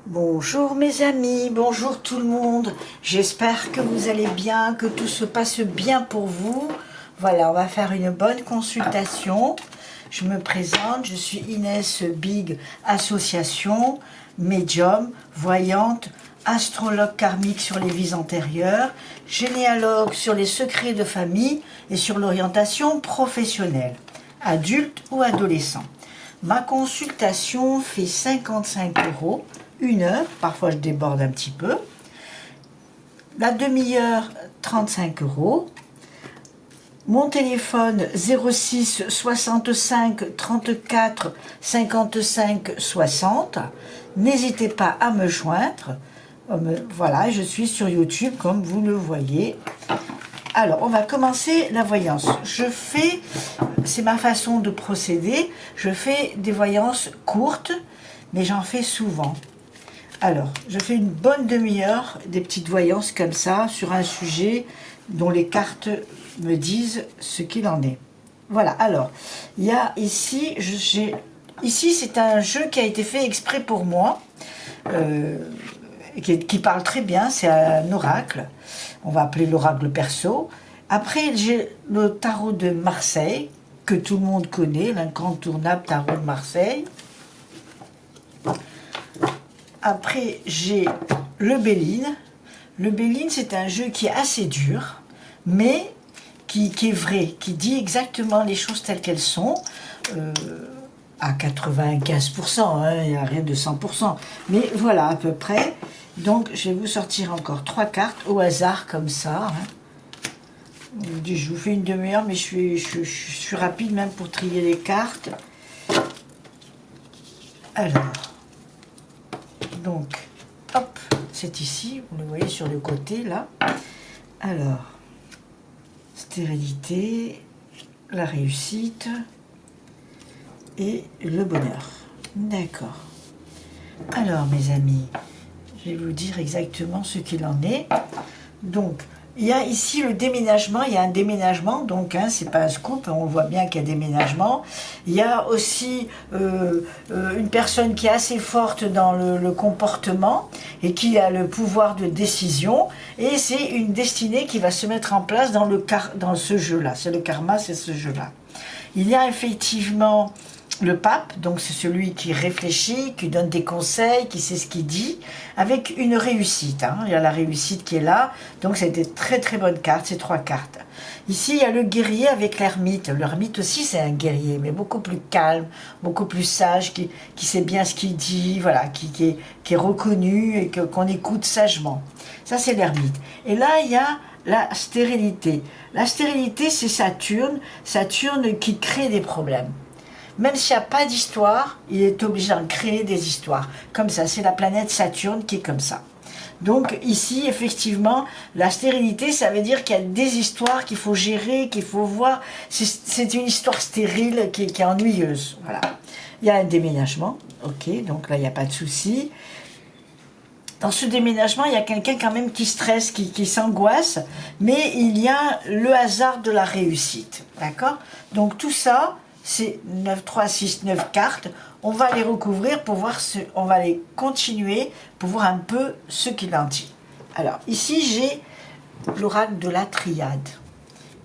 Bonjour mes amis, bonjour tout le monde. J'espère que vous allez bien, que tout se passe bien pour vous. Voilà, on va faire une bonne consultation. Je me présente, je suis Inès Big, association, médium, voyante, astrologue karmique sur les vies antérieures, généalogue sur les secrets de famille et sur l'orientation professionnelle, adulte ou adolescent. Ma consultation fait 55 €, une heure, parfois je déborde un petit peu. La demi-heure, 35 €. Mon téléphone 06 65 34 55 60. N'hésitez pas à me joindre. Voilà, je suis sur YouTube comme vous le voyez. Alors, on va commencer la voyance. C'est ma façon de procéder, je fais des voyances courtes, mais j'en fais souvent. Alors, je fais une bonne demi-heure, des petites voyances comme ça, sur un sujet dont les cartes me disent ce qu'il en est. Voilà, alors, il y a ici, ici c'est un jeu qui a été fait exprès pour moi, qui parle très bien, c'est un oracle. On va appeler l'oracle perso. Après, j'ai le tarot de Marseille, que tout le monde connaît, l'incontournable tarot de Marseille. Après, j'ai le Béline. Le Béline, c'est un jeu qui est assez dur, mais qui est vrai, qui dit exactement les choses telles qu'elles sont, à 95%, hein, il n'y a rien de 100%. Mais voilà, à peu près. Donc, je vais vous sortir encore 3 cartes au hasard, comme ça. Hein. Je vous fais une demi-heure, mais je suis rapide même pour trier les cartes. Alors, donc, hop, c'est ici, vous le voyez sur le côté, là. Alors, stérilité, la réussite et le bonheur. D'accord. Alors, mes amis, je vais vous dire exactement ce qu'il en est. Donc, il y a ici le déménagement, il y a un déménagement, donc hein, c'est pas un scoop, on voit bien qu'il y a déménagement. Il y a aussi une personne qui est assez forte dans le comportement et qui a le pouvoir de décision, et c'est une destinée qui va se mettre en place dans ce jeu-là. C'est le karma, c'est ce jeu-là. Il y a effectivement le pape, donc c'est celui qui réfléchit, qui donne des conseils, qui sait ce qu'il dit, avec une réussite. Hein. Il y a la réussite qui est là, donc c'est des très très bonnes cartes, ces 3 cartes. Ici, il y a le guerrier avec l'ermite. L'ermite aussi, c'est un guerrier, mais beaucoup plus calme, beaucoup plus sage, qui sait bien ce qu'il dit, voilà, qui est reconnu et qu'on écoute sagement. Ça, c'est l'ermite. Et là, il y a la stérilité. La stérilité, c'est Saturne. Saturne qui crée des problèmes. Même s'il n'y a pas d'histoire, il est obligé d'en créer des histoires. Comme ça, c'est la planète Saturne qui est comme ça. Donc ici, effectivement, la stérilité, ça veut dire qu'il y a des histoires qu'il faut gérer, qu'il faut voir. C'est une histoire stérile qui est ennuyeuse. Voilà. Il y a un déménagement, ok, donc là, il n'y a pas de souci. Dans ce déménagement, il y a quelqu'un quand même qui stresse, qui s'angoisse, mais il y a le hasard de la réussite. D'accord? Donc tout ça, c'est 9, 3, 6, 9 cartes. On va les recouvrir pour voir on va les continuer pour voir un peu ce qu'il en dit. Alors, ici, j'ai l'oracle de la triade.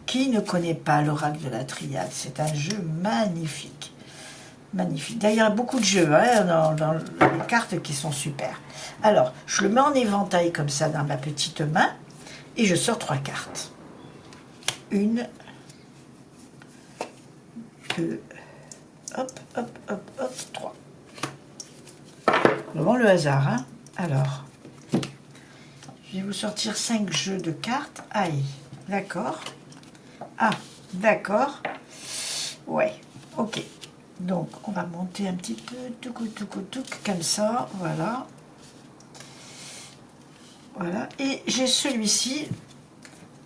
Qui ne connaît pas l'oracle de la triade? C'est un jeu magnifique. Magnifique. D'ailleurs, il y a beaucoup de jeux hein, dans les cartes qui sont super. Alors, je le mets en éventail comme ça dans ma petite main et je sors 3 cartes. 1, 2, hop, hop, hop, hop, 3. Vraiment le hasard, hein. Alors, je vais vous sortir 5 jeux de cartes. Aïe, d'accord. Ah, d'accord. Ouais, ok. Donc, on va monter un petit peu, comme ça, voilà. Voilà, et j'ai celui-ci,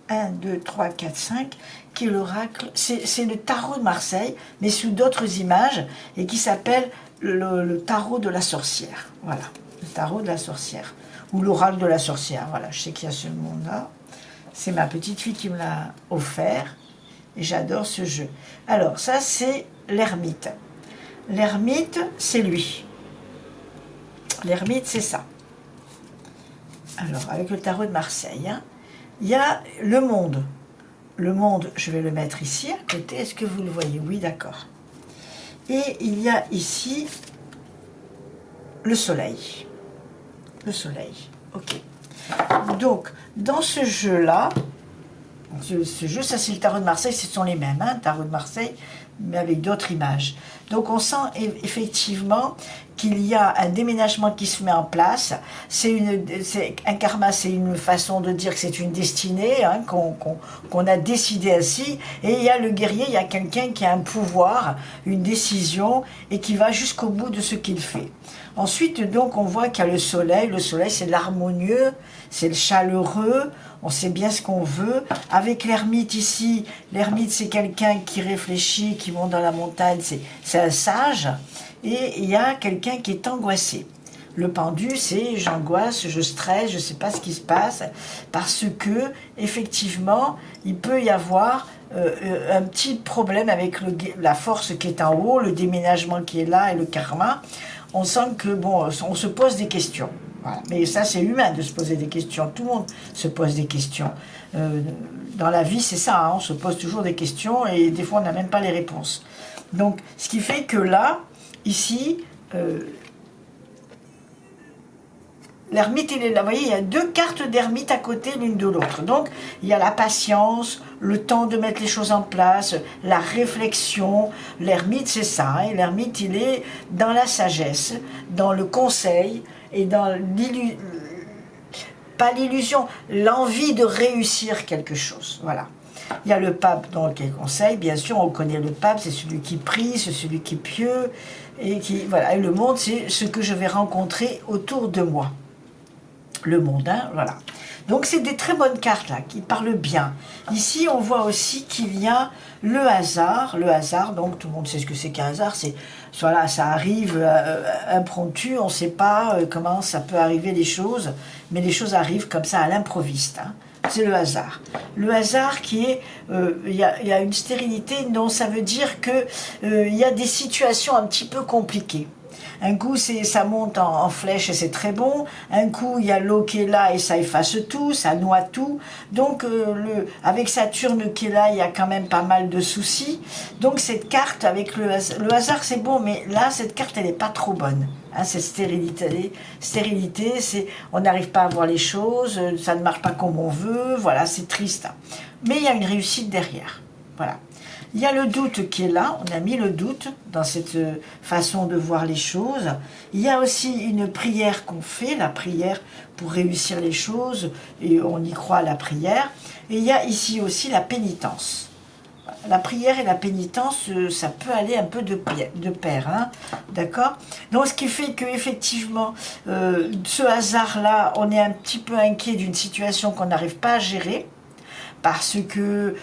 1, 2, 3, 4, 5, qui est l'oracle, c'est le tarot de Marseille, mais sous d'autres images, et qui s'appelle le tarot de la sorcière. Voilà, le tarot de la sorcière, ou l'oracle de la sorcière, voilà, je sais qu'il y a ce monde-là. C'est ma petite fille qui me l'a offert, et j'adore ce jeu. Alors, ça, c'est l'ermite. L'ermite, c'est lui. L'ermite, c'est ça. Alors, avec le tarot de Marseille, hein, il y a le monde. Le monde, je vais le mettre ici, à côté. Est-ce que vous le voyez? Oui, d'accord. Et il y a ici le soleil. Le soleil, ok. Donc, dans ce jeu-là, ce jeu, ça c'est le tarot de Marseille, ce sont les mêmes, hein, tarot de Marseille, mais avec d'autres images. Donc on sent effectivement qu'il y a un déménagement qui se met en place. Un karma, c'est une façon de dire que c'est une destinée, hein, qu'on a décidé ainsi. Et il y a le guerrier, il y a quelqu'un qui a un pouvoir, une décision, et qui va jusqu'au bout de ce qu'il fait. Ensuite, donc, on voit qu'il y a le soleil. Le soleil, c'est l'harmonieux, c'est le chaleureux. On sait bien ce qu'on veut. Avec l'ermite ici, l'ermite, c'est quelqu'un qui réfléchit, qui monte dans la montagne, c'est un sage. Et il y a quelqu'un qui est angoissé. Le pendu, c'est j'angoisse, je stresse, je ne sais pas ce qui se passe, parce que, effectivement, il peut y avoir un petit problème avec la force qui est en haut, le déménagement qui est là et le karma. On sent que, bon, on se pose des questions. Voilà. Mais ça, c'est humain de se poser des questions. Tout le monde se pose des questions. Dans la vie, c'est ça, hein, on se pose toujours des questions et des fois, on n'a même pas les réponses. Donc, ce qui fait que là, ici, l'ermite, il est là. Vous voyez, il y a deux cartes d'ermite à côté l'une de l'autre. Donc, il y a la patience, le temps de mettre les choses en place, la réflexion. L'ermite, c'est ça. Hein. L'ermite, il est dans la sagesse, dans le conseil et dans pas l'illusion, l'envie de réussir quelque chose. Voilà. Il y a le pape dans le conseil. Bien sûr, on connaît le pape, c'est celui qui prie, c'est celui qui est pieux. Et voilà. Et le monde, c'est ce que je vais rencontrer autour de moi. Le monde, hein, voilà. Donc c'est des très bonnes cartes là, qui parlent bien. Ici, on voit aussi qu'il y a le hasard. Le hasard, donc tout le monde sait ce que c'est qu'un hasard. C'est, voilà, ça arrive impromptu, on ne sait pas comment ça peut arriver les choses, mais les choses arrivent comme ça à l'improviste. Hein. C'est le hasard. Le hasard qui est, il y a une stérilité, non, ça veut dire que il y a des situations un petit peu compliquées. Un coup, ça monte en flèche et c'est très bon. Un coup, il y a l'eau qui est là et ça efface tout, ça noie tout. Donc, avec Saturne qui est là, il y a quand même pas mal de soucis. Donc, cette carte, avec le hasard, c'est bon, mais là, cette carte, elle n'est pas trop bonne. Hein, cette stérilité, c'est on n'arrive pas à voir les choses, ça ne marche pas comme on veut, voilà, c'est triste. Mais il y a une réussite derrière. Voilà. Il y a le doute qui est là, on a mis le doute dans cette façon de voir les choses. Il y a aussi une prière qu'on fait, la prière pour réussir les choses, et on y croit à la prière. Et il y a ici aussi la pénitence. La prière et la pénitence, ça peut aller un peu de pair, hein, d'accord? Donc ce qui fait qu'effectivement, ce hasard-là, on est un petit peu inquiet d'une situation qu'on n'arrive pas à gérer, parce qu'il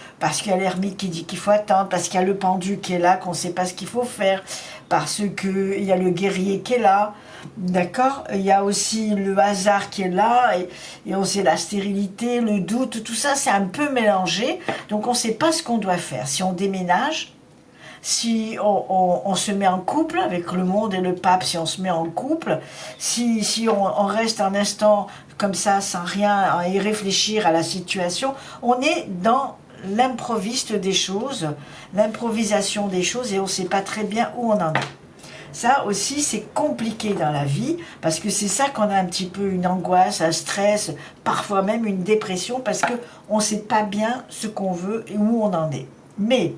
y a l'ermite qui dit qu'il faut attendre, parce qu'il y a le pendu qui est là, qu'on ne sait pas ce qu'il faut faire, parce qu'il y a le guerrier qui est là, d'accord? Il y a aussi le hasard qui est là, et on sait la stérilité, le doute, tout ça, c'est un peu mélangé, donc on ne sait pas ce qu'on doit faire. Si on déménage, si on se met en couple avec le monde et le pape, si on se met en couple, si on reste un instant comme ça, sans rien à y réfléchir à la situation, on est dans l'improviste des choses, l'improvisation des choses, et on ne sait pas très bien où on en est. Ça aussi, c'est compliqué dans la vie, parce que c'est ça qu'on a un petit peu une angoisse, un stress, parfois même une dépression, parce qu'on ne sait pas bien ce qu'on veut et où on en est. Mais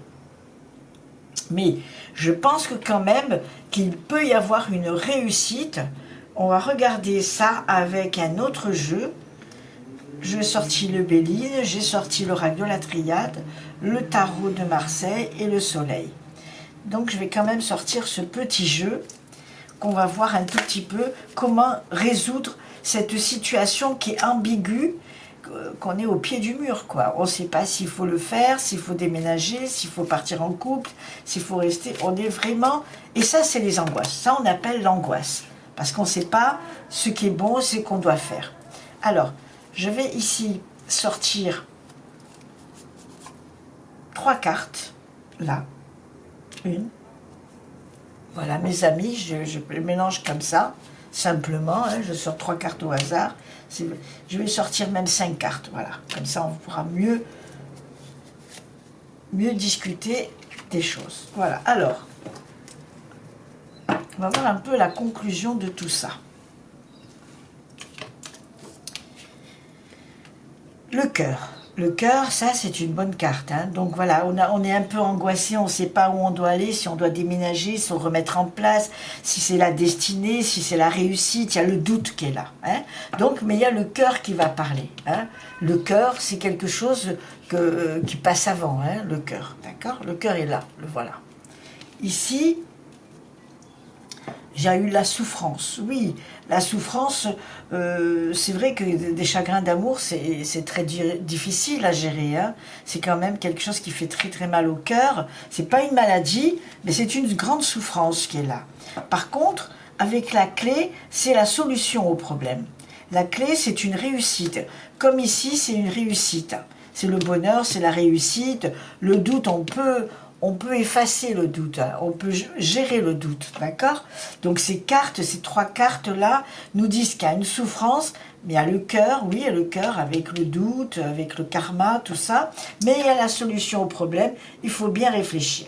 je pense que quand même qu'il peut y avoir une réussite. On va regarder ça avec un autre jeu. J'ai sorti le Béline, j'ai sorti l'oracle de la Triade, le tarot de Marseille et le soleil. Donc je vais quand même sortir ce petit jeu qu'on va voir un tout petit peu comment résoudre cette situation qui est ambiguë, qu'on est au pied du mur, quoi. On ne sait pas s'il faut le faire, s'il faut déménager, s'il faut partir en couple, s'il faut rester. On est vraiment... Et ça, c'est les angoisses. Ça, on appelle l'angoisse. Parce qu'on ne sait pas ce qui est bon, ce qu'on doit faire. Alors, je vais ici sortir 3 cartes. Là. Une. Voilà, mes amis, je les mélange comme ça. simplement, hein, je sors 3 cartes au hasard, je vais sortir même 5 cartes, voilà, comme ça on pourra mieux discuter des choses. Voilà, alors, on va voir un peu la conclusion de tout ça. Le cœur. Le cœur, ça c'est une bonne carte. Hein. Donc voilà, on est un peu angoissé, on ne sait pas où on doit aller, si on doit déménager, si on remettre en place, si c'est la destinée, si c'est la réussite, il y a le doute qui est là. Hein. Donc, mais il y a le cœur qui va parler. Hein. Le cœur, c'est quelque chose qui passe avant, hein, le cœur. D'accord? Le cœur est là, le voilà. Ici, j'ai eu la souffrance. Oui, la souffrance, c'est vrai que des chagrins d'amour, c'est très difficile à gérer. Hein. C'est quand même quelque chose qui fait très très mal au cœur. C'est pas une maladie, mais c'est une grande souffrance qui est là. Par contre, avec la clé, c'est la solution au problème. La clé, c'est une réussite. Comme ici, c'est une réussite. C'est le bonheur, c'est la réussite. Le doute, on peut effacer le doute, hein. On peut gérer le doute, d'accord? Donc ces cartes, ces 3 cartes-là, nous disent qu'il y a une souffrance, mais il y a le cœur, oui, il y a le cœur avec le doute, avec le karma, tout ça, mais il y a la solution au problème, il faut bien réfléchir.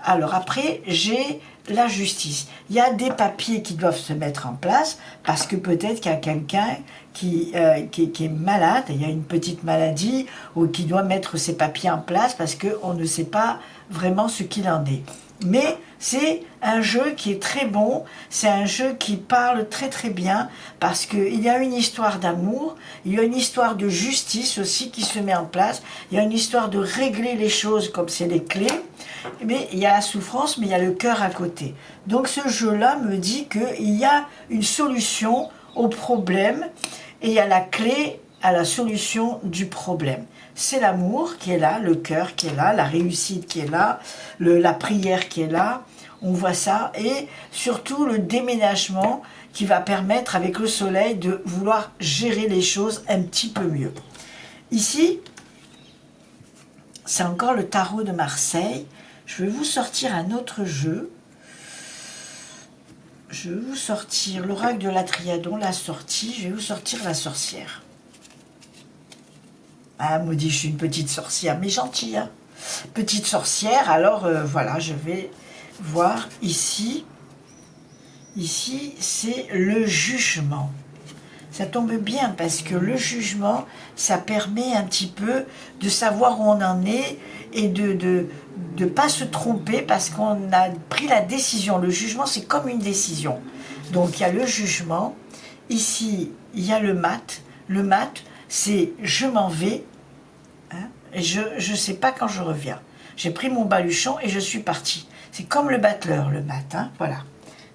Alors après, j'ai la justice. Il y a des papiers qui doivent se mettre en place, parce que peut-être qu'il y a quelqu'un qui est malade, il y a une petite maladie, ou qui doit mettre ses papiers en place, parce qu'on ne sait pas vraiment ce qu'il en est. Mais c'est un jeu qui est très bon, c'est un jeu qui parle très très bien, parce qu'il y a une histoire d'amour, il y a une histoire de justice aussi qui se met en place, il y a une histoire de régler les choses comme c'est les clés, mais il y a la souffrance, mais il y a le cœur à côté. Donc ce jeu-là me dit qu'il y a une solution au problème, et il y a la clé à la solution du problème. C'est l'amour qui est là, le cœur qui est là, la réussite qui est là, la prière qui est là, on voit ça, et surtout le déménagement qui va permettre avec le soleil de vouloir gérer les choses un petit peu mieux. Ici, c'est encore le tarot de Marseille. Je vais vous sortir un autre jeu. Je vais vous sortir l'oracle de la Triadon, la sortie, je vais vous sortir la sorcière. Ah, maudit, je suis une petite sorcière, mais gentille, hein. Petite sorcière, alors voilà, je vais voir ici. Ici, c'est le jugement. Ça tombe bien parce que le jugement, ça permet un petit peu de savoir où on en est et de ne pas se tromper parce qu'on a pris la décision. Le jugement, c'est comme une décision. Donc, il y a le jugement. Ici, il y a le mat. Le mat, c'est je m'en vais. Hein, et je ne sais pas quand je reviens. J'ai pris mon baluchon et je suis partie. C'est comme le battleur, le mat. Hein, voilà.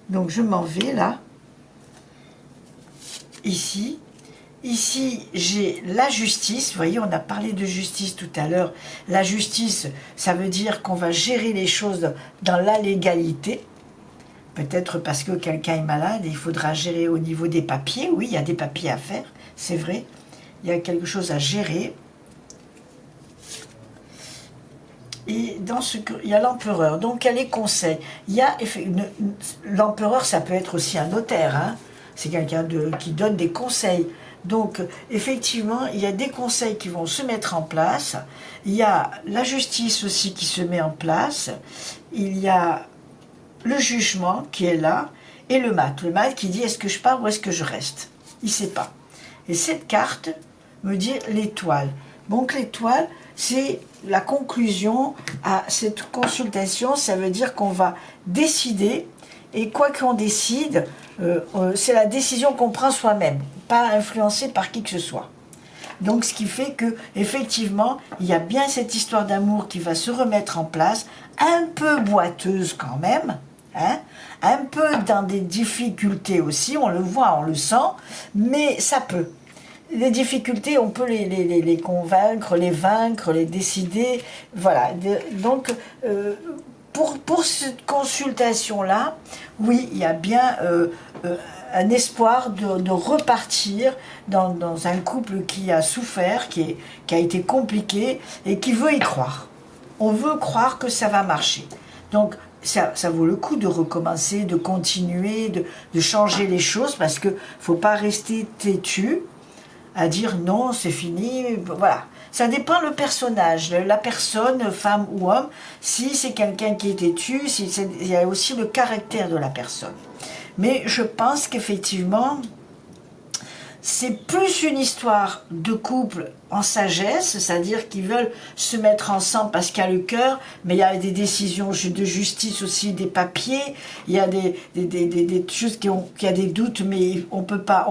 Donc, je m'en vais là. Ici, j'ai la justice. Vous voyez, on a parlé de justice tout à l'heure. La justice, ça veut dire qu'on va gérer les choses dans la légalité. Peut-être parce que quelqu'un est malade et il faudra gérer au niveau des papiers. Oui, il y a des papiers à faire, c'est vrai. Il y a quelque chose à gérer. Et dans il y a l'empereur. Donc, il y a les conseils. Il y a l'empereur, ça peut être aussi un notaire, hein. C'est quelqu'un qui donne des conseils. Donc, effectivement, il y a des conseils qui vont se mettre en place. Il y a la justice aussi qui se met en place. Il y a le jugement qui est là. Et le mat. Le mat qui dit est-ce que je pars ou est-ce que je reste? Il ne sait pas. Et cette carte me dit l'étoile. Donc, l'étoile, c'est la conclusion à cette consultation. Ça veut dire qu'on va décider. Et quoi qu'on décide, c'est la décision qu'on prend soi-même, pas influencée par qui que ce soit. Donc ce qui fait que effectivement, il y a bien cette histoire d'amour qui va se remettre en place, un peu boiteuse quand même, hein, un peu dans des difficultés aussi, on le voit, on le sent, mais ça peut. Les difficultés, on peut les convaincre, les vaincre, les décider, voilà. Donc pour cette consultation-là, oui, il y a bien un espoir de repartir dans un couple qui a souffert, qui a été compliqué et qui veut y croire. On veut croire que ça va marcher. Donc, ça vaut le coup de recommencer, de continuer, de changer les choses, parce que faut pas rester têtu à dire non, c'est fini, voilà. Ça dépend le personnage, la personne, femme ou homme. Si c'est quelqu'un qui est têtu, il y a aussi le caractère de la personne. Mais je pense qu'effectivement, c'est plus une histoire de couple en sagesse, c'est-à-dire qu'ils veulent se mettre ensemble parce qu'il y a le cœur, mais il y a des décisions de justice aussi, des papiers, il y a des choses qui y a des doutes, mais on peut pas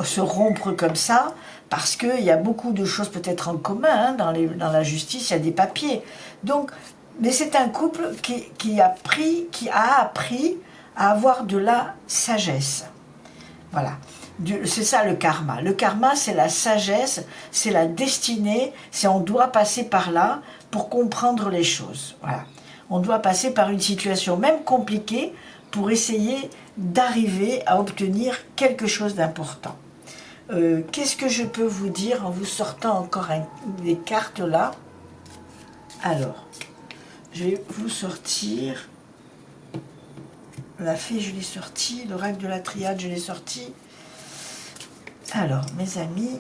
se rompre comme ça, parce qu'il y a beaucoup de choses peut-être en commun, hein, dans la justice, il y a des papiers. Donc, mais c'est un couple qui a appris à avoir de la sagesse. Voilà. C'est ça le karma. Le karma, c'est la sagesse, c'est la destinée, c'est on doit passer par là pour comprendre les choses. Voilà. On doit passer par une situation même compliquée pour essayer d'arriver à obtenir quelque chose d'important. Qu'est-ce que je peux vous dire en vous sortant encore des cartes là? Alors, je vais vous sortir la fée, je l'ai sorti, l'oracle de la triade, je l'ai sorti. Alors, mes amis,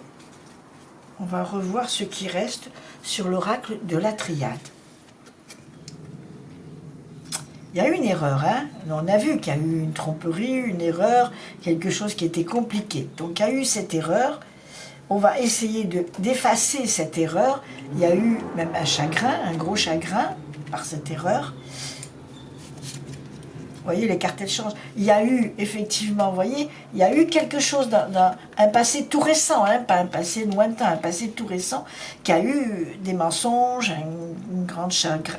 on va revoir ce qui reste sur l'oracle de la triade. Il y a eu une erreur, hein? On a vu qu'il y a eu une tromperie, une erreur, quelque chose qui était compliqué. Donc, il y a eu cette erreur. On va essayer d'effacer cette erreur. Il y a eu même un chagrin, un gros chagrin par cette erreur. Vous voyez, les cartes, elles changent. Il y a eu, effectivement, vous voyez, il y a eu quelque chose un passé tout récent, hein, pas un passé lointain, un passé tout récent, qui a eu des mensonges,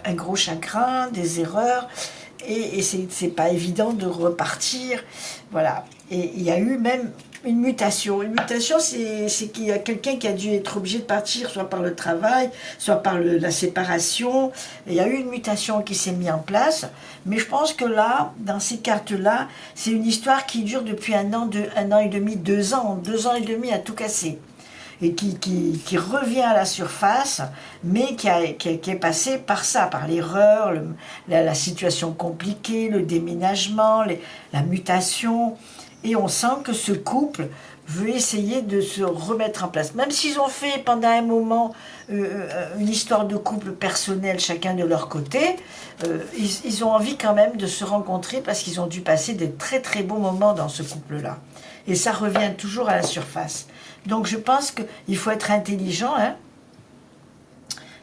un gros chagrin, des erreurs, et c'est pas évident de repartir, voilà. Et il y a eu même une mutation. Une mutation, c'est qu'il y a quelqu'un qui a dû être obligé de partir, soit par le travail, soit par la séparation. Et il y a eu une mutation qui s'est mise en place. Mais je pense que là, dans ces cartes-là, c'est une histoire qui dure depuis un an et demi, 2 ans. 2 ans et demi à tout casser. Et qui revient à la surface, mais qui est passé par ça, par l'erreur, la situation compliquée, le déménagement, la mutation. Et on sent que ce couple veut essayer de se remettre en place. Même s'ils ont fait pendant un moment une histoire de couple personnelle, chacun de leur côté, ils ont envie quand même de se rencontrer parce qu'ils ont dû passer des très très beaux moments dans ce couple-là. Et ça revient toujours à la surface. Donc je pense qu'il faut être intelligent, hein.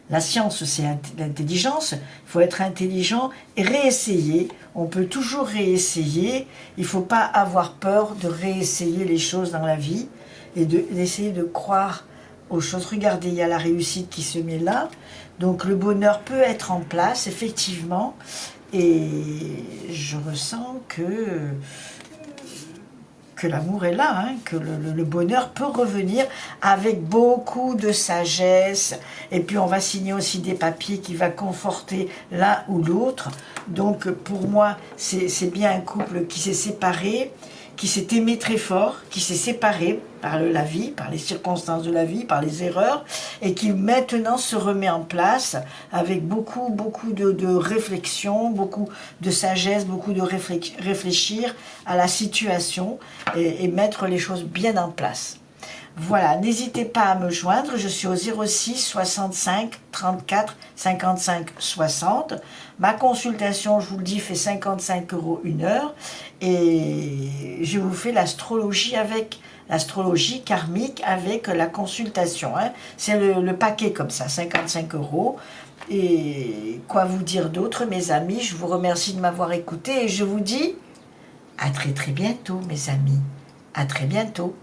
La science, c'est l'intelligence. Il faut être intelligent et réessayer. On peut toujours réessayer. Il ne faut pas avoir peur de réessayer les choses dans la vie et d'essayer de croire aux choses. Regardez, il y a la réussite qui se met là. Donc le bonheur peut être en place, effectivement. Et je ressens que l'amour est là, hein, que le bonheur peut revenir avec beaucoup de sagesse. Et puis on va signer aussi des papiers qui va conforter l'un ou l'autre. Donc pour moi, c'est bien un couple qui s'est séparé, qui s'est aimé très fort, qui s'est séparé par la vie, par les circonstances de la vie, par les erreurs, et qui maintenant se remet en place avec beaucoup de réflexion, beaucoup de sagesse, beaucoup de réfléchir à la situation et mettre les choses bien en place. Voilà, n'hésitez pas à me joindre, je suis au 06 65 34 55 60. Ma consultation, je vous le dis, fait 55 € 1 heure et je vous fais l'astrologie karmique avec la consultation. Hein. C'est le paquet comme ça, 55 €. Et quoi vous dire d'autre, mes amis? Je vous remercie de m'avoir écouté et je vous dis à très très bientôt, mes amis. À très bientôt.